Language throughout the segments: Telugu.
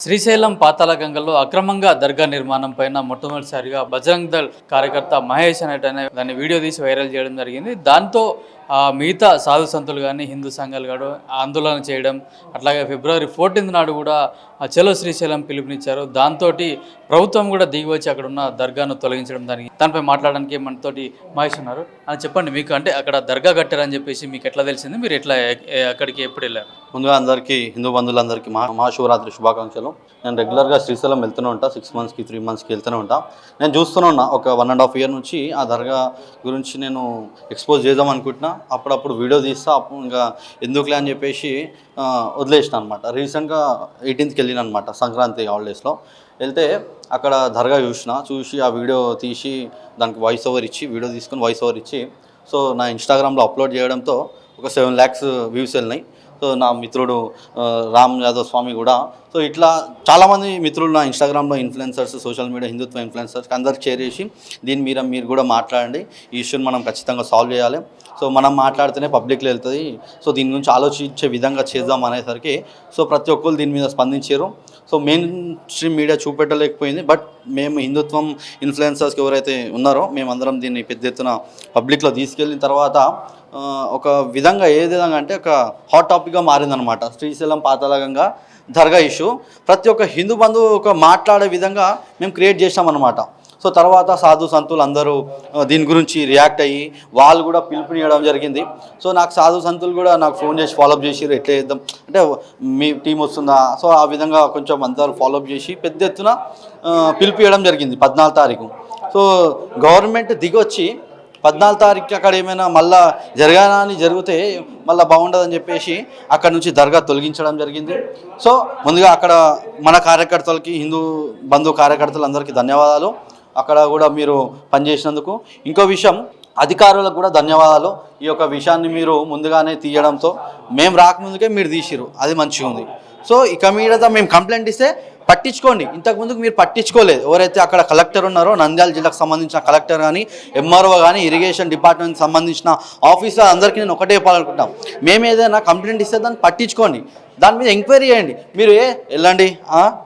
శ్రీశైలం పాతాళగంగలో అక్రమంగా దర్గా నిర్మాణం పైన మొట్టమొదటిసారిగా బజరంగ్ దళ్ కార్యకర్త మహేష్ అనేటనే దాన్ని వీడియో తీసి వైరల్ చేయడం జరిగింది. దాంతో మిగతా సాధు సంతులు కానీ హిందూ సంఘాలు కానీ ఆందోళన చేయడం, అట్లాగే ఫిబ్రవరి 14 నాడు కూడా చలో శ్రీశైలం పిలుపునిచ్చారు. దాంతో ప్రభుత్వం కూడా దిగి వచ్చి అక్కడ ఉన్న దర్గాను తొలగించడం జరిగింది. దానిపై మాట్లాడడానికి మనతోటి మహేష్ ఉన్నారు. అని చెప్పండి, మీకు అంటే అక్కడ దర్గా కట్టారని చెప్పేసి మీకు ఎట్లా తెలిసింది, మీరు ఎట్లా అక్కడికి ఎప్పుడు వెళ్ళారు? ముందుగా అందరికీ హిందూ బంధువులందరికీ మహాశివరాత్రి శుభాకాంక్షలు. నేను రెగ్యులర్గా శ్రీశైలం వెళ్తూనే ఉంటా, 6 మంత్స్కి 3 మంత్స్కి వెళ్తూనే ఉంటా. నేను చూస్తూనే ఉన్నా, ఒక 1.5 year నుంచి ఆ దర్గా గురించి నేను ఎక్స్పోజ్ చేద్దాం అనుకుంటున్నా. అప్పుడప్పుడు వీడియో తీస్తా, అప్పుడు ఇంకా ఎందుకులే అని చెప్పేసి వదిలేసిన అనమాట. రీసెంట్గా 18th వెళ్ళిన అనమాట, సంక్రాంతి హాలిడేస్లో వెళ్తే అక్కడ దర్గా చూసి ఆ వీడియో తీసి దానికి వాయిస్ ఓవర్ ఇచ్చి, వీడియో తీసుకొని వాయిస్ ఓవర్ ఇచ్చి, సో నా ఇన్స్టాగ్రామ్లో అప్లోడ్ చేయడంతో ఒక 7 lakhs వ్యూస్ వెళ్ళినాయి. సో నా మిత్రుడు రామ్ యాదవ్ స్వామి కూడా, సో ఇట్లా చాలామంది మిత్రులు నా ఇన్స్టాగ్రామ్లో ఇన్ఫ్లుయెన్సర్స్, సోషల్ మీడియా హిందుత్వ ఇన్ఫ్లుయెన్సర్స్ అందరికి షేర్ చేసి దీని మీద మీరు కూడా మాట్లాడండి, ఈ ఇష్యూని మనం ఖచ్చితంగా సాల్వ్ చేయాలి, సో మనం మాట్లాడితేనే పబ్లిక్లో వెళ్తుంది, సో దీని గురించి ఆలోచించే విధంగా చేద్దాం అనేసరికి సో ప్రతి ఒక్కరు దీని మీద స్పందించారు. సో మెయిన్ స్ట్రీమ్ మీడియా చూపెట్టలేకపోయింది, బట్ మేము హిందుత్వం ఇన్ఫ్లుయెన్సర్స్కి ఎవరైతే ఉన్నారో మేమందరం దీన్ని పెద్ద ఎత్తున పబ్లిక్లో తీసుకెళ్ళిన తర్వాత ఒక విధంగా ఏ విధంగా అంటే ఒక హాట్ టాపిక్గా మారిందనమాట. శ్రీశైలం పాతాళగంగా దర్గా ఇష్యూ ప్రతి ఒక్క హిందూ బంధువు ఒక మాట్లాడే విధంగా మేము క్రియేట్ చేసామన్నమాట. సో తర్వాత సాధు సంతులు అందరూ దీని గురించి రియాక్ట్ అయ్యి వాళ్ళు కూడా పిలుపునియడం జరిగింది. సో నాకు సాధు సంతులు కూడా నాకు ఫోన్ చేసి ఫాలోఅప్ చేసిరు, ఎట్లా చేద్దాం అంటే మీ టీం వస్తుందా, సో ఆ విధంగా కొంచెం అందరూ ఫాలోఅప్ చేసి పెద్ద ఎత్తున పిలిపియడం జరిగింది 14వ తారీఖు. సో గవర్నమెంట్ దిగొచ్చి 14వ తారీఖుకి అక్కడ ఏమైనా మళ్ళా జరగాలని జరిగితే మళ్ళీ బాగుండదని చెప్పేసి అక్కడ నుంచి దర్గా తొలగించడం జరిగింది. సో ముందుగా అక్కడ మన కార్యకర్తలకి, హిందూ బంధు కార్యకర్తలందరికీ ధన్యవాదాలు, అక్కడ కూడా మీరు పనిచేసినందుకు. ఇంకో విషయం, అధికారులకు కూడా ధన్యవాదాలు. ఈ యొక్క విషయాన్ని మీరు ముందుగానే తీయడంతో, మేము రాకముందుకే మీరు తీసిరు, అది మంచిగా ఉంది. సో ఇక మీదట మేము కంప్లైంట్ ఇస్తే పట్టించుకోండి. ఇంతకుముందుకు మీరు పట్టించుకోలేదు. ఎవరైతే అక్కడ కలెక్టర్ ఉన్నారో, నంద్యాల జిల్లాకు సంబంధించిన కలెక్టర్ కానీ, ఎంఆర్ఓ కానీ, ఇరిగేషన్ డిపార్ట్మెంట్కి సంబంధించిన ఆఫీసర్ అందరికీ నేను ఒకటే చెప్పాలనుకుంటాం, మేము ఏదైనా కంప్లైంట్ ఇస్తే దాన్ని పట్టించుకోండి, దాని మీద ఎంక్వైరీ చేయండి. మీరు వెళ్ళండి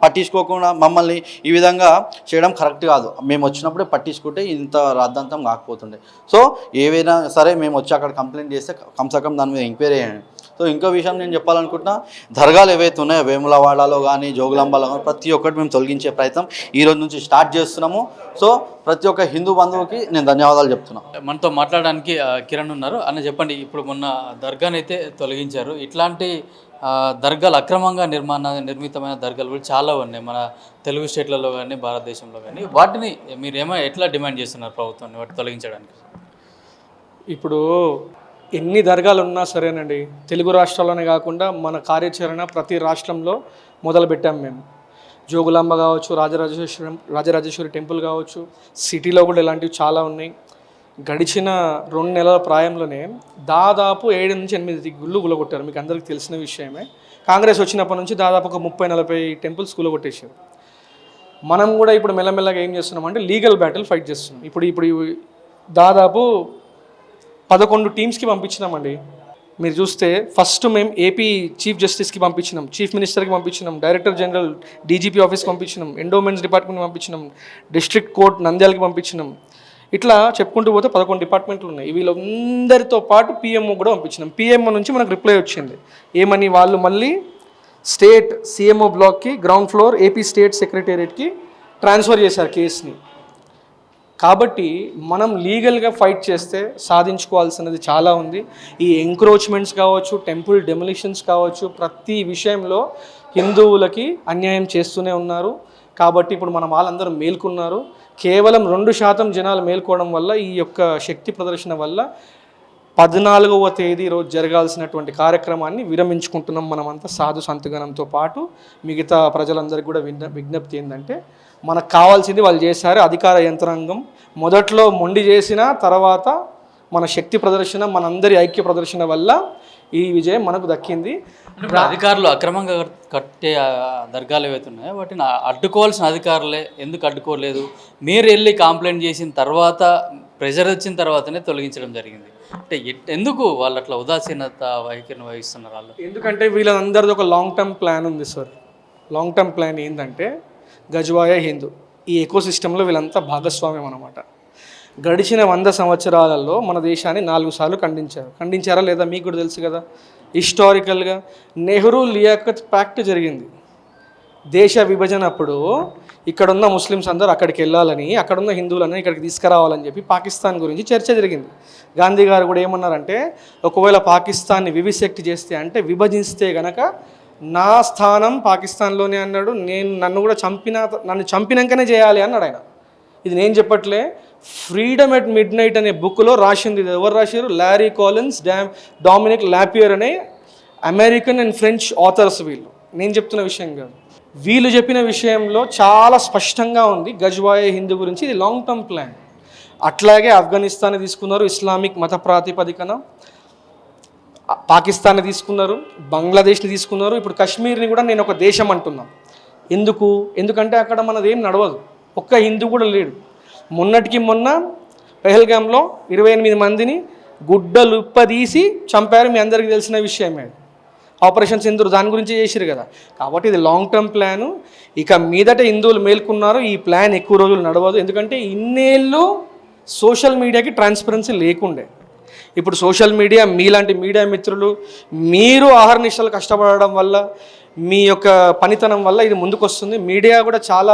పట్టించుకోకుండా మమ్మల్ని ఈ విధంగా చేయడం కరెక్ట్ కాదు. మేము వచ్చినప్పుడే పట్టించుకుంటే ఇంత రాద్ధాంతం కాకపోతుండే. సో ఏవైనా సరే మేము వచ్చి అక్కడ కంప్లైంట్ చేస్తే కమ్సకం దాని మీద ఎంక్వైరీ చేయండి. సో ఇంకో విషయం నేను చెప్పాలనుకుంటున్నా, దర్గాలు ఏవైతే ఉన్నాయో వేములవాడలో కానీ, జోగులాంబలో కానీ ప్రతి ఒక్కటి మేము తొలగించే ప్రయత్నం ఈరోజు నుంచి స్టార్ట్ చేస్తున్నాము. సో ప్రతి ఒక్క హిందూ బంధువుకి నేను ధన్యవాదాలు చెప్తున్నాను. మనతో మాట్లాడడానికి కిరణ్ ఉన్నారు. అని చెప్పండి, ఇప్పుడు మొన్న దర్గాని అయితే తొలగించారు, ఇట్లాంటి దర్గాలు అక్రమంగా నిర్మితమైన దర్గాలు కూడా చాలా ఉన్నాయి మన తెలుగు స్టేట్లలో కానీ, భారతదేశంలో కానీ. వాటిని మీరు ఎట్లా డిమాండ్ చేస్తున్నారు ప్రభుత్వాన్ని వాటిని తొలగించడానికి? ఇప్పుడు ఎన్ని దర్గాలు ఉన్నా సరేనండి, తెలుగు రాష్ట్రాల్లోనే కాకుండా మన కార్యాచరణ ప్రతి రాష్ట్రంలో మొదలుపెట్టాము మేము. జోగులాంబ కావచ్చు, రాజరాజేశ్వరి టెంపుల్ కావచ్చు, సిటీలో కూడా ఇలాంటివి చాలా ఉన్నాయి. గడిచిన 2 నెలల ప్రాయంలోనే దాదాపు 7 నుంచి 8 గుళ్ళు గులగొట్టారు. మీకు అందరికీ తెలిసిన విషయమే. కాంగ్రెస్ వచ్చినప్పటి నుంచి దాదాపు ఒక 30-40 టెంపుల్స్ గులగొట్టేశారు. మనం కూడా ఇప్పుడు మెల్లమెల్లగా ఏం చేస్తున్నామంటే లీగల్ బ్యాటిల్ ఫైట్ చేస్తున్నాం. ఇప్పుడు దాదాపు 11 టీమ్స్కి పంపించినామండి. మీరు చూస్తే ఫస్ట్ మేము ఏపీ చీఫ్ జస్టిస్కి పంపించినాం, చీఫ్ మినిస్టర్కి పంపించినాం, డైరెక్టర్ జనరల్ డీజీపీ ఆఫీస్కి పంపించినాం, ఎండోమెంట్స్ డిపార్ట్మెంట్కి పంపించినాం, డిస్ట్రిక్ట్ కోర్ట్ నంద్యాలకి పంపించినాం. ఇట్లా చెప్పుకుంటూ పోతే 11 డిపార్ట్మెంట్లు ఉన్నాయి. వీళ్ళందరితో పాటు పిఎంఓ కూడా పంపించినాం. పిఎంఓ నుంచి మనకు రిప్లై వచ్చింది ఏమని, వాళ్ళు మళ్ళీ స్టేట్ సిఎంఓ బ్లాక్కి గ్రౌండ్ ఫ్లోర్ ఏపీ స్టేట్ సెక్రటేరియట్కి ట్రాన్స్ఫర్ చేశారు కేసుని. కాబట్టి మనం లీగల్గా ఫైట్ చేస్తే సాధించుకోవాల్సినది చాలా ఉంది. ఈ ఎంక్రోచ్మెంట్స్ కావచ్చు, టెంపుల్ డెమోలిషన్స్ కావచ్చు, ప్రతి విషయంలో హిందువులకి అన్యాయం చేస్తూనే ఉన్నారు. కాబట్టి ఇప్పుడు మన వాళ్ళందరూ మేల్కొన్నారు. కేవలం 2% జనాలు మేల్కోవడం వల్ల, ఈ యొక్క శక్తి ప్రదర్శన వల్ల 14వ తేదీ రోజు జరగాల్సినటువంటి కార్యక్రమాన్ని విరమించుకుంటున్నాం. మనమంతా సాధు సంతగణంతో పాటు మిగతా ప్రజలందరికీ కూడా విజ్ఞప్తి ఏంటంటే, మనకు కావాల్సింది వాళ్ళు చేశారు. అధికార యంత్రాంగం మొదట్లో మొండి చేసిన తర్వాత మన శక్తి ప్రదర్శన, మనందరి ఐక్య ప్రదర్శన వల్ల ఈ విజయం మనకు దక్కింది. అధికారులు అక్రమంగా కట్టే దర్గాలు ఏవైతే ఉన్నాయో వాటిని అడ్డుకోవాల్సిన అధికారులే ఎందుకు అడ్డుకోలేదు? మీరు వెళ్ళి కంప్లైంట్ చేసిన తర్వాత, ప్రెజర్ వచ్చిన తర్వాతనే తొలగించడం జరిగింది. అంటే ఎందుకు వాళ్ళు అట్లా ఉదాసీనత వైఖరిని వహిస్తున్నారు వాళ్ళు? ఎందుకంటే వీళ్ళందరిది ఒక లాంగ్ టర్మ్ ప్లాన్ ఉంది సార్. లాంగ్ టర్మ్ ప్లాన్ ఏంటంటే గజ్వాయ హిందూ ఈ ఎకోసిస్టంలో వీళ్ళంతా భాగస్వామ్యం అన్నమాట. గడిచిన 100 సంవత్సరాలలో మన దేశాన్ని 4 సార్లు ఖండించారా లేదా మీకు కూడా తెలుసు కదా. హిస్టారికల్గా నెహ్రూ లియాఖత్ ప్యాక్ట్ జరిగింది. దేశ విభజన అప్పుడు ఇక్కడున్న ముస్లిమ్స్ అందరూ అక్కడికి వెళ్ళాలని, అక్కడున్న హిందువులని ఇక్కడికి తీసుకురావాలని చెప్పి పాకిస్తాన్ గురించి చర్చ జరిగింది. గాంధీ గారు కూడా ఏమన్నారంటే, ఒకవేళ పాకిస్తాన్ని వివిసెక్ట్ చేస్తే అంటే విభజిస్తే గనక నా స్థానం పాకిస్తాన్లోనే అన్నాడు. నన్ను చంపినాకనే చేయాలి అన్నాడు ఆయన. ఇది నేను చెప్పట్లే, ఫ్రీడమ్ ఎట్ మిడ్ నైట్ అనే బుక్లో రాసింది. ఇది ఎవరు రాశారు? లారీ కాలిన్స్, డామినిక్ లాపియర్ అనే అమెరికన్ అండ్ ఫ్రెంచ్ ఆథర్స్. వీళ్ళు నేను చెప్తున్న విషయం కాదు, వీళ్ళు చెప్పిన విషయంలో చాలా స్పష్టంగా ఉంది గజ్వాయ హిందూ గురించి. ఇది లాంగ్ టర్మ్ ప్లాన్. అట్లాగే ఆఫ్ఘనిస్తాన్ని తీసుకున్నారు, ఇస్లామిక్ మత ప్రాతిపదికన. పాకిస్తాన్ని తీసుకున్నారు, బంగ్లాదేశ్ని తీసుకున్నారు. ఇప్పుడు కాశ్మీర్ని కూడా నేను ఒక దేశం అంటున్నాను. ఎందుకంటే అక్కడ మనది ఏం నడవదు, ఒక్క హిందూ కూడా లేడు. మొన్నటికి మొన్న పెహల్గాంలో 28 మందిని గుడ్డలుప్పదీసి చంపారు. మీ అందరికీ తెలిసిన విషయమే. ఆపరేషన్ సింధూర్ దాని గురించి చేసిరు కదా. కాబట్టి ఇది లాంగ్ టర్మ్ ప్లాను. ఇక మీదట హిందువులు మేల్కొన్నారు, ఈ ప్లాన్ ఎక్కువ రోజులు నడవదు. ఎందుకంటే ఇన్నేళ్ళు సోషల్ మీడియాకి ట్రాన్స్పరెన్సీ లేకుండే. ఇప్పుడు సోషల్ మీడియా, మీలాంటి మీడియా మిత్రులు, మీరు ఆహర్నిశలు కష్టపడడం వల్ల, మీ యొక్క పనితనం వల్ల ఇది ముందుకు వస్తుంది. మీడియా కూడా చాలా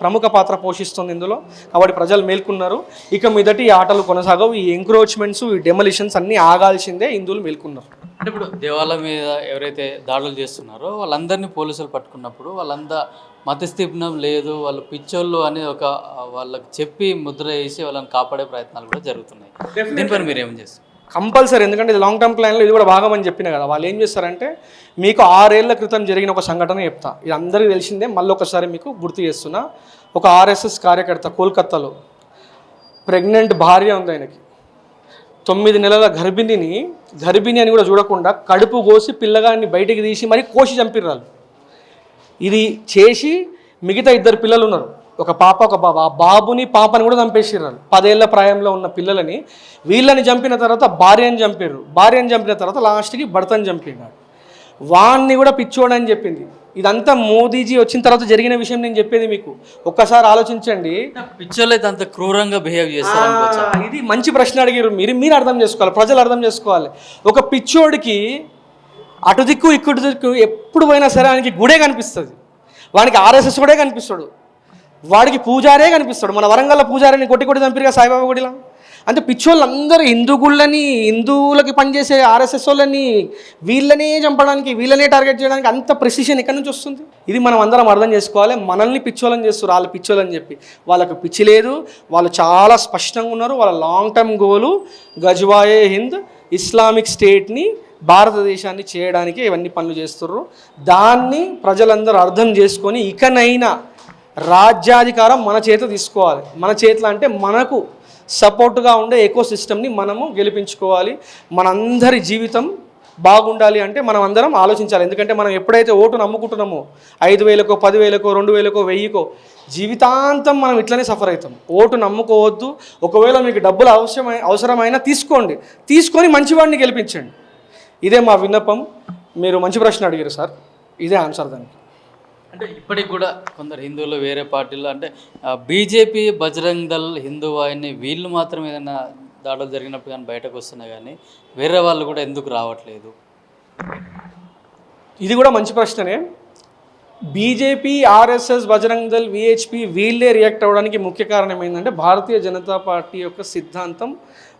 ప్రముఖ పాత్ర పోషిస్తుంది ఇందులో. కాబట్టి ప్రజలు మేల్కొన్నారు. ఇక మీదటి ఈ ఆటలు కొనసాగవు. ఈ ఎంక్రోచ్మెంట్స్, ఈ డెమలిషన్స్ అన్నీ ఆగాల్సిందే. హిందువులు మేల్కొన్నారు. అంటే ఇప్పుడు దేవాలయం మీద ఎవరైతే దాడులు చేస్తున్నారో వాళ్ళందరినీ పోలీసులు పట్టుకున్నప్పుడు వాళ్ళంతా మతస్థిపనం లేదు, వాళ్ళు పిచ్చోళ్ళు అని వాళ్ళకి చెప్పి ముద్ర వేసి వాళ్ళని కాపాడే ప్రయత్నాలు కూడా జరుగుతున్నాయి. దీనిపైన మీరు ఏం చేస్తారు? కంపల్సరీ, ఎందుకంటే ఇది లాంగ్ టర్మ్ ప్లాన్లో ఇది కూడా భాగమని చెప్పిన కదా. వాళ్ళు ఏం చేస్తారంటే, మీకు 6 ఏళ్ల క్రితం జరిగిన ఒక సంఘటన చెప్తా. ఇది అందరికీ తెలిసిందే, మళ్ళీ ఒకసారి మీకు గుర్తు చేస్తున్నా. ఒక RSS కార్యకర్త కోల్కత్తాలో ప్రెగ్నెంట్ భార్య ఉంది ఆయనకి. 9 నెలల గర్భిణి అని కూడా చూడకుండా కడుపు కోసి పిల్లగాన్ని బయటికి తీసి మరి కోసి చంపిర్రాలు. ఇది చేసి మిగతా 2 పిల్లలు ఉన్నారు, ఒక పాప ఒక బాబు. ఆ బాబుని పాపని కూడా చంపేసిర్రాలు. 10 ఏళ్ల ప్రాయంలో ఉన్న పిల్లలని. వీళ్ళని చంపిన తర్వాత భార్యని చంపిన తర్వాత లాస్ట్కి భర్తని చంపినాడు. వాణ్ణి కూడా పిచ్చోడని చెప్పింది. ఇదంతా మోదీజీ వచ్చిన తర్వాత జరిగిన విషయం నేను చెప్పేది మీకు. ఒక్కసారి ఆలోచించండి. పిచ్చోళ్ళు అయితే అంత క్రూరంగా బిహేవ్ చేస్తారు. ఇది మంచి ప్రశ్న అడిగారు మీరు అర్థం చేసుకోవాలి, ప్రజలు అర్థం చేసుకోవాలి. ఒక పిచ్చోడికి అటు దిక్కు ఇక్కడి దిక్కు ఎప్పుడు పోయినా సరే ఆయనకి గుడే కనిపిస్తుంది. వానికి RSS కూడా కనిపిస్తాడు, వాడికి పూజారే కనిపిస్తాడు. మన వరంగల్లో పూజారిని కొట్టి చంపిరుగా సాయిబాబా గుడిలా. అంటే పిచ్చోళ్ళందరూ హిందూ గుళ్ళని, హిందువులకి పనిచేసే RSS వాళ్ళని, వీళ్ళనే చంపడానికి, వీళ్ళనే టార్గెట్ చేయడానికి అంత ప్రెసిషన్ ఎక్కడి నుంచి వస్తుంది? ఇది మనం అందరం అర్థం చేసుకోవాలి. మనల్ని పిచ్చోళ్ళని చేస్తారు, వాళ్ళు పిచ్చోళ్ళని చెప్పి. వాళ్ళకు పిచ్చి లేదు, వాళ్ళు చాలా స్పష్టంగా ఉన్నారు. వాళ్ళ లాంగ్ టర్మ్ గోలు గజ్వాయే హింద్, ఇస్లామిక్ స్టేట్ని, భారతదేశాన్ని చేయడానికి ఇవన్నీ పనులు చేస్తున్నారు. దాన్ని ప్రజలందరూ అర్థం చేసుకొని ఇకనైనా రాజ్యాధికారం మన చేత తీసుకోవాలి. మన చేతిలో అంటే మనకు సపోర్ట్గా ఉండే ఎకోసిస్టమ్ని మనము గెలిపించుకోవాలి. మనందరి జీవితం బాగుండాలి అంటే మనం అందరం ఆలోచించాలి. ఎందుకంటే మనం ఎప్పుడైతే ఓటు నమ్ముకుంటున్నామో 5,000కో 10,000కో 2,000కో 1,000కో జీవితాంతం మనం ఇట్లనే సఫర్ అవుతాం. ఓటు నమ్ముకోవద్దు. ఒకవేళ మీకు డబ్బులు అవసరమైనా తీసుకొని మంచివాడిని గెలిపించండి. ఇదే మా విన్నపం. మీరు మంచి ప్రశ్న అడిగారు సార్, ఇదే ఆన్సర్ దానికి. అంటే ఇప్పటికి కూడా కొందరు హిందువులు వేరే పార్టీలు, అంటే బీజేపీ, బజరంగ్ దళ్, హిందూ వాహిని, వీళ్ళు మాత్రం ఏదైనా దాడులు జరిగినప్పుడు కానీ బయటకు వస్తున్నాయి, కానీ వేరే వాళ్ళు కూడా ఎందుకు రావట్లేదు? ఇది కూడా మంచి ప్రశ్ననే. BJP, RSS, Bajrang Dal, VHP వీళ్ళే రియాక్ట్ అవ్వడానికి ముఖ్య కారణం ఏంటంటే భారతీయ జనతా పార్టీ యొక్క సిద్ధాంతం,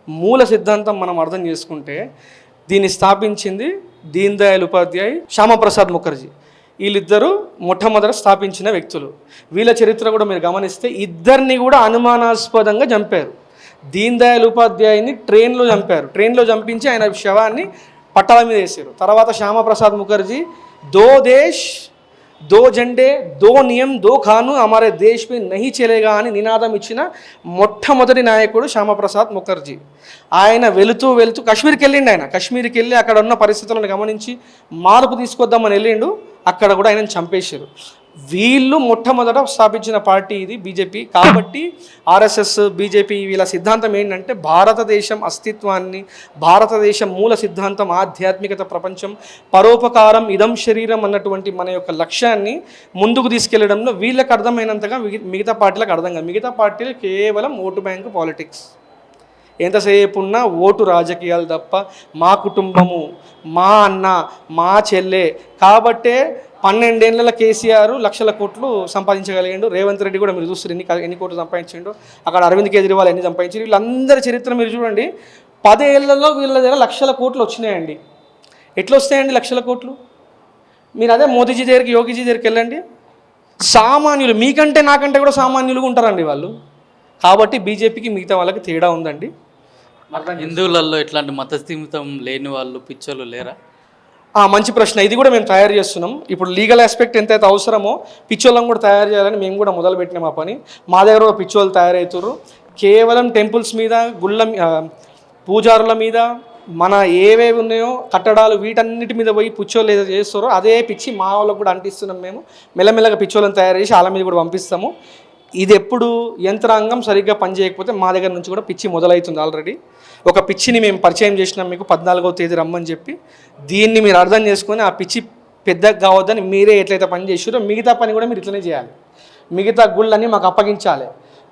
మూల సిద్ధాంతం మనం అర్థం చేసుకుంటే, దీన్ని స్థాపించింది దీన్ దయాళ్ ఉపాధ్యాయ్, శ్యామప్రసాద్ ముఖర్జీ. వీళ్ళిద్దరూ మొట్టమొదట స్థాపించిన వ్యక్తులు. వీళ్ళ చరిత్ర కూడా మీరు గమనిస్తే ఇద్దరిని కూడా అనుమానాస్పదంగా చంపారు. దీన్ దయాళ్ ఉపాధ్యాయుని ట్రైన్లో చంపించి ఆయన శవాన్ని పట్టాల మీద వేసారు. తర్వాత శ్యామప్రసాద్ ముఖర్జీ దో దేశ్ దో జెండే దో నియం దో ఖాను హమారే దేశ్ మే నహీ చలేగా అని నినాదం ఇచ్చిన మొట్టమొదటి నాయకుడు శ్యామప్రసాద్ ముఖర్జీ. ఆయన వెళుతూ కాశ్మీర్కి వెళ్ళిండు. కాశ్మీర్కి వెళ్ళి అక్కడ ఉన్న పరిస్థితులను గమనించి మార్పు తీసుకొద్దామని వెళ్ళిండు. అక్కడ కూడా ఆయనను చంపేశారు. వీళ్ళు మొట్టమొదట స్థాపించిన పార్టీ ఇది బీజేపీ. కాబట్టి ఆర్ఎస్ఎస్, బీజేపీ వీళ్ళ సిద్ధాంతం ఏంటంటే భారతదేశం అస్తిత్వాన్ని, భారతదేశం మూల సిద్ధాంతం ఆధ్యాత్మికత, ప్రపంచం, పరోపకారం, ఇదం శరీరం అన్నటువంటి మన యొక్క లక్ష్యాన్ని ముందుకు తీసుకెళ్లడంలో వీళ్ళకి అర్థమైనంతగా మిగతా పార్టీలకు అర్థం కాదు. మిగతా పార్టీలు కేవలం ఓటు బ్యాంకు పాలిటిక్స్, ఎంతసేపు ఉన్నా ఓటు రాజకీయాలు తప్ప మా కుటుంబము, మా అన్న, మా చెల్లె. కాబట్టే 12 ఏళ్ల కేసీఆర్ లక్షల కోట్లు సంపాదించగలిగాడు. రేవంత్ రెడ్డి కూడా మీరు చూస్తారు ఎన్ని కోట్లు సంపాదించిండు. అక్కడ అరవింద్ కేజ్రీవాల్ ఎన్ని సంపాదించారు. వీళ్ళందరి చరిత్ర మీరు చూడండి. 10 ఏళ్లలో వీళ్ళ దగ్గర లక్షల కోట్లు వచ్చినాయండి. ఎట్లా వస్తాయండి లక్షల కోట్లు? మీరు అదే మోదీజీ దగ్గరికి, యోగిజీ దగ్గరికి వెళ్ళండి. సామాన్యులు, మీకంటే నాకంటే కూడా సామాన్యులుగా ఉంటారండి వాళ్ళు. కాబట్టి బీజేపీకి మిగతా వాళ్ళకి తేడా ఉందండి. హిందువులలో ఇట్లాంటి మతస్థిమితం లేని వాళ్ళు, పిచ్చోళ్ళు లేరా? మంచి ప్రశ్న. ఇది కూడా మేము తయారు చేస్తున్నాం. ఇప్పుడు లీగల్ ఆస్పెక్ట్ ఎంతైతే అవసరమో పిచ్చోళ్ళం కూడా తయారు చేయాలని మేము కూడా మొదలుపెట్టినాం ఆ పని. మా దగ్గర కూడా పిచ్చోళ్ళు తయారవుతారు. కేవలం టెంపుల్స్ మీద, గుళ్ళ, పూజారుల మీద, మన ఏవేవి ఉన్నాయో కట్టడాలు, వీటన్నిటి మీద పోయి పిచ్చోళ్ళు ఏదో చేస్తారో అదే పిచ్చి మా వాళ్ళకు కూడా అంటిస్తున్నాం. మేము మెల్లమెల్లగా పిచ్చోళ్ళని తయారు చేసి వాళ్ళ మీద కూడా పంపిస్తాము. ఇది ఎప్పుడు యంత్రాంగం సరిగ్గా పనిచేయకపోతే మా దగ్గర నుంచి కూడా పిచ్చి మొదలవుతుంది. ఆల్రెడీ ఒక పిచ్చిని మేము పరిచయం చేసినాం మీకు, 14వ తేదీ రమ్మని చెప్పి. దీన్ని మీరు అర్థం చేసుకొని ఆ పిచ్చి పెద్దగా కావద్దని మీరే ఎట్లయితే పని చేసారో మిగతా పని కూడా మీరు ఇట్లనే చేయాలి. మిగతా గుళ్ళన్నీ మాకు అప్పగించాలి.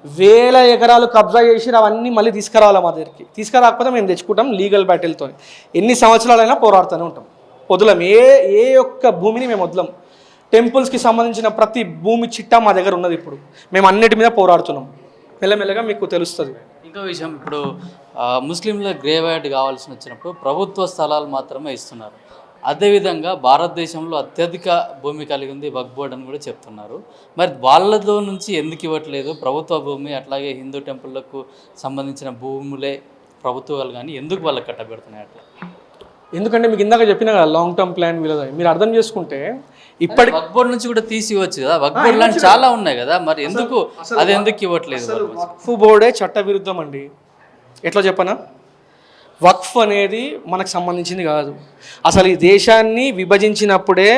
1000 ఎకరాలు కబ్జా చేసి అవన్నీ మళ్ళీ తీసుకురావాలి మా దగ్గరికి. తీసుకురాకపోతే మేము తెచ్చుకుంటాం లీగల్ బ్యాటిల్తో. ఎన్ని సంవత్సరాలైనా పోరాడుతూనే ఉంటాం. వదలం, ఏ ఒక్క భూమిని మేము వదలం. టెంపుల్స్కి సంబంధించిన ప్రతి భూమి చిట్టా మా దగ్గర ఉన్నది. ఇప్పుడు మేము అన్నిటి మీద పోరాడుతున్నాం. మెల్లమెల్లగా మీకు తెలుస్తుంది. ఇంకో విషయం, ఇప్పుడు ముస్లింల గ్రేవ్ యార్డ్ కావాల్సి వచ్చినప్పుడు ప్రభుత్వ స్థలాలు మాత్రమే ఇస్తున్నారు. అదేవిధంగా భారతదేశంలో అత్యధిక భూమి కలిగి ఉంది వక్ఫ్ బోర్డ్ అని కూడా చెప్తున్నారు. మరి వాళ్ళతో నుంచి ఎందుకు ఇవ్వట్లేదు? ప్రభుత్వ భూమి, అట్లాగే హిందూ టెంపుల్లకు సంబంధించిన భూములే ప్రభుత్వాలు కానీ ఎందుకు వాళ్ళకి కట్టబెడుతున్నాయి అట్లా? ఎందుకంటే మీకు ఇందాక చెప్పిన కదా లాంగ్ టర్మ్ ప్లాన్ వీళ్ళది. మీరు అర్థం చేసుకుంటే ఇప్పటి వక్ఫ్ బోర్డ్ నుంచి కూడా తీసి ఇవ్వచ్చు కదా. వక్ఫ్ బోర్డ్ లాంటి చాలా ఉన్నాయి కదా, మరి ఎందుకు అది ఎందుకు ఇవ్వట్లేదు? వక్ఫ్ బోర్డే చట్టవిరుద్ధం అండి. ఎట్లా చెప్పనా? వక్ఫ్ అనేది మనకు సంబంధించింది కాదు. అసలు ఈ దేశాన్ని విభజించినప్పుడే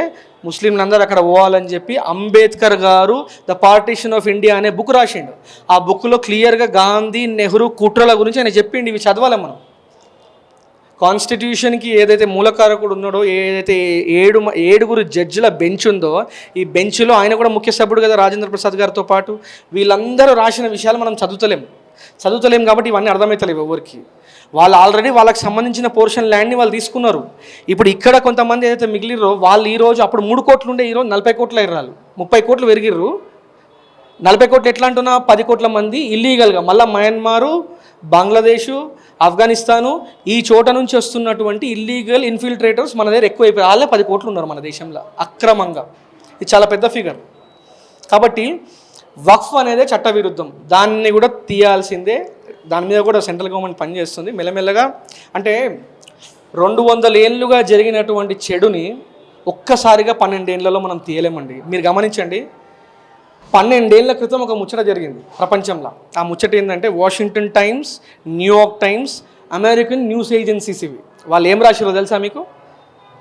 ముస్లింలందరూ అక్కడ పోవాలని చెప్పి అంబేద్కర్ గారు ద పార్టీషన్ ఆఫ్ ఇండియా అనే బుక్ రాసిండు. ఆ బుక్లో క్లియర్గా గాంధీ, నెహ్రూ కుట్రల గురించి ఆయన చెప్పిండు. ఇవి చదవాలి మనం. కాన్స్టిట్యూషన్కి ఏదైతే మూలకారకుడు ఉన్నాడో, ఏదైతే 7 జడ్జిల బెంచ్ ఉందో, ఈ బెంచ్లో ఆయన కూడా ముఖ్య సభ్యుడు కదా రాజేంద్ర ప్రసాద్ గారితో పాటు. వీళ్ళందరూ రాసిన విషయాలు మనం చదువుతలేం కాబట్టి ఇవన్నీ అర్థమవుతలేవు ఎవరికి. వాళ్ళు ఆల్రెడీ వాళ్ళకి సంబంధించిన పోర్షన్ ల్యాండ్ని వాళ్ళు తీసుకున్నారు. ఇప్పుడు ఇక్కడ కొంతమంది ఏదైతే మిగిలిరో వాళ్ళు ఈరోజు, అప్పుడు 3 కోట్లు ఉండే, ఈరోజు 40 కోట్లు అయ్యారు. 30 కోట్లు పెరిగిర్రు. 40 కోట్లు ఎట్లా అంటున్నా, 10 కోట్ల మంది ఇల్లీగల్గా మళ్ళీ మయన్మారు, బంగ్లాదేశు, ఆఫ్ఘనిస్తాను ఈ చోట నుంచి వస్తున్నటువంటి ఇల్లీగల్ ఇన్ఫిల్ట్రేటర్స్ మన దగ్గర ఎక్కువైపోయి వాళ్ళే 10 కోట్లు ఉన్నారు మన దేశంలో అక్రమంగా. ఇది చాలా పెద్ద ఫిగర్. కాబట్టి వక్ఫ్ అనేది చట్టవిరుద్ధం. దాన్ని కూడా తీయాల్సిందే. దాని మీద కూడా సెంట్రల్ గవర్నమెంట్ పనిచేస్తుంది మెల్లమెల్లగా. అంటే 200 ఏళ్ళుగా జరిగినటువంటి చెడుని ఒక్కసారిగా 12 ఏళ్లలో మనం తీయలేమండి. మీరు గమనించండి, 12 ఏళ్ల క్రితం ఒక ముచ్చట జరిగింది ప్రపంచంలో. ఆ ముచ్చట ఏంటంటే Washington Times, New York Times, American news agencies ఇవి. వాళ్ళు ఏం రాశారో తెలుసా మీకు?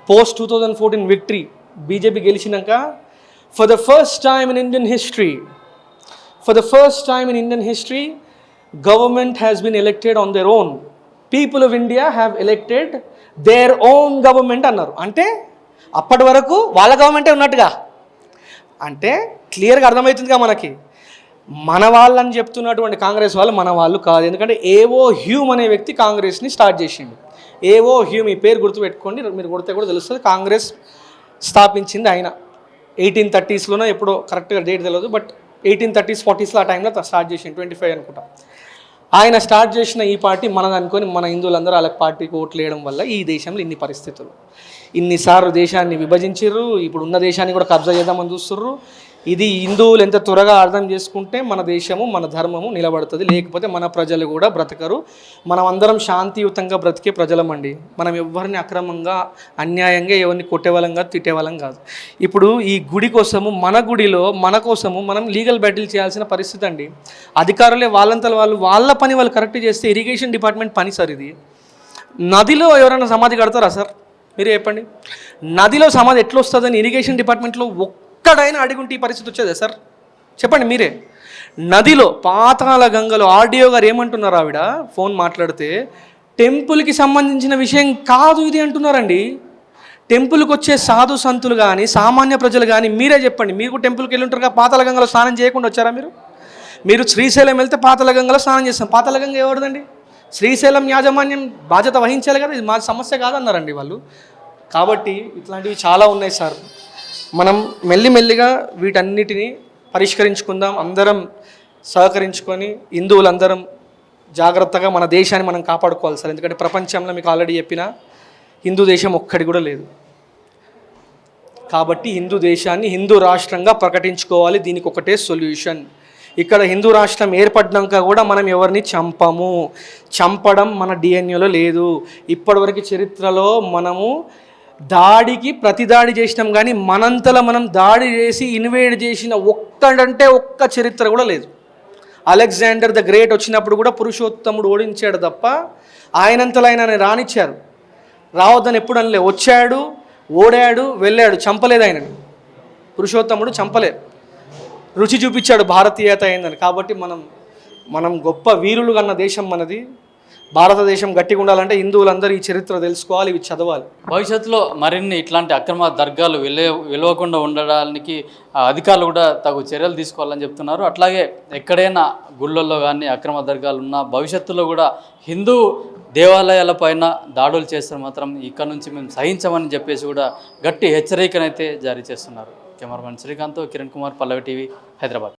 పోస్ట్ 2014 విక్టరీ, బీజేపీ గెలిచినాక for the first time in Indian history government has been elected on their own. People of India have elected their own government అన్నారు. అంటే అప్పటి వరకు వాళ్ళ గవర్నమెంటే ఉన్నట్టుగా. అంటే క్లియర్గా అర్థమవుతుందిగా మనకి. మన వాళ్ళని చెప్తున్నటువంటి కాంగ్రెస్ వాళ్ళు మన వాళ్ళు కాదు. ఎందుకంటే ఏవో హ్యూమ్ అనే వ్యక్తి కాంగ్రెస్ని స్టార్ట్ చేసిండు. ఏవో హ్యూమ్, ఈ పేరు గుర్తుపెట్టుకోండి, మీరు కొడితే కూడా తెలుస్తుంది. కాంగ్రెస్ స్థాపించింది ఆయన 1830s ఎప్పుడో, కరెక్ట్గా డేట్ తెలియదు, బట్ 1830s 40s ఆ టైంలో స్టార్ట్ చేసిండు. 25 అనుకుంటా. ఆయన స్టార్ట్ చేసిన ఈ పార్టీ మనది అనుకొని మన హిందువులందరూ వాళ్ళకి పార్టీకి ఓట్లు వేయడం వల్ల ఈ దేశంలో ఇన్ని పరిస్థితులు. ఇన్నిసార్లు దేశాన్ని విభజించారు. ఇప్పుడు ఉన్న దేశాన్ని కూడా కబ్జా చేద్దామని చూస్తుర్రు. ఇది హిందువులు ఎంత త్వరగా అర్థం చేసుకుంటే మన దేశము, మన ధర్మము నిలబడుతుంది. లేకపోతే మన ప్రజలు కూడా బ్రతకరు. మనం అందరం శాంతియుతంగా బ్రతికే ప్రజలమండి. మనం ఎవరిని అక్రమంగా, అన్యాయంగా ఎవరిని కొట్టేవాళ్ళం కాదు, తిట్టేవాళ్ళం కాదు. ఇప్పుడు ఈ గుడి కోసము, మన గుడిలో మన కోసము మనం లీగల్ బ్యాటిల్ చేయాల్సిన పరిస్థితి అండి. అధికారులే వాళ్ళంతా వాళ్ళ పని వాళ్ళు కరెక్ట్ చేస్తే ఇరిగేషన్ డిపార్ట్మెంట్ పని సార్ ఇది. నదిలో ఎవరైనా సమాధి కడతారా సార్? మీరే చెప్పండి. నదిలో సమాధి ఎట్లా వస్తుందని ఇరిగేషన్ డిపార్ట్మెంట్లో ఎక్కడైనా అడిగుంటే ఈ పరిస్థితి వచ్చేదే సార్? చెప్పండి మీరే. నదిలో పాతాళ గంగలో ఆర్డీఓ గారు ఏమంటున్నారు, ఆవిడ ఫోన్ మాట్లాడితే టెంపుల్కి సంబంధించిన విషయం కాదు ఇది అంటున్నారండి. టెంపుల్కి వచ్చే సాధు సంతులు కానీ సామాన్య ప్రజలు కానీ మీరే చెప్పండి. మీరు టెంపుల్కి వెళ్ళి ఉంటారుగా, పాతాళ గంగలో స్నానం చేయకుండా వచ్చారా మీరు శ్రీశైలం వెళ్తే పాతాళ గంగలో స్నానం చేస్తాం. పాతాళ గంగ ఎవరిదండి? శ్రీశైలం యాజమాన్యం బాధ్యత వహించాలి కదా, ఇది మా సమస్య కాదన్నారండి వాళ్ళు. కాబట్టి ఇట్లాంటివి చాలా ఉన్నాయి సార్. మనం మెల్లిమెల్లిగా వీటన్నిటిని పరిష్కరించుకుందాం, అందరం సహకరించుకొని హిందువులందరం జాగ్రత్తగా మన దేశాన్ని మనం కాపాడుకోవాలి సార్. ఎందుకంటే ప్రపంచంలో మీకు ఆల్రెడీ చెప్పిన హిందూ దేశం ఒక్కడి కూడా లేదు. కాబట్టి హిందూ దేశాన్ని హిందూ రాష్ట్రంగా ప్రకటించుకోవాలి. దీనికి ఒకటే సొల్యూషన్. ఇక్కడ హిందూ రాష్ట్రం ఏర్పడినాక కూడా మనం ఎవరిని చంపడం మన డిఎన్ఏలో లేదు. ఇప్పటివరకు చరిత్రలో మనము దాడికి ప్రతిదాడి చేసినాం, కానీ మనంతలో మనం దాడి చేసి ఇన్వేడ్ చేసిన ఒక్క చరిత్ర కూడా లేదు. అలెగ్జాండర్ ద గ్రేట్ వచ్చినప్పుడు కూడా పురుషోత్తముడు ఓడించాడు తప్ప ఆయనంతలో ఆయన రానిచ్చారు. రావద్దని ఎప్పుడు అనలే. వచ్చాడు, ఓడాడు, వెళ్ళాడు, చంపలేదు ఆయనని. పురుషోత్తముడు చంపలేదు, రుచి చూపించాడు భారతీయత అయిందని. కాబట్టి మనం గొప్ప వీరులు కన్న దేశం మనది. భారతదేశం గట్టిగా ఉండాలంటే హిందువులందరూ ఈ చరిత్ర తెలుసుకోవాలి, ఇవి చదవాలి. భవిష్యత్తులో మరిన్ని ఇట్లాంటి అక్రమ దర్గాలు వెలవకుండా ఉండడానికి అధికారులు కూడా తగు చర్యలు తీసుకోవాలని చెప్తున్నారు. అట్లాగే ఎక్కడైనా గుళ్ళల్లో కానీ అక్రమ దర్గాలు ఉన్నా భవిష్యత్తులో కూడా హిందూ దేవాలయాలపైన దాడులు చేస్తే మాత్రం ఇక్కడ నుంచి మేము సహించమని చెప్పేసి కూడా గట్టి హెచ్చరికనైతే జారీ చేస్తున్నారు. కెమెరామెన్ శ్రీకాంత్, కిరణ్ కుమార్, పల్లవి టీవీ, హైదరాబాద్.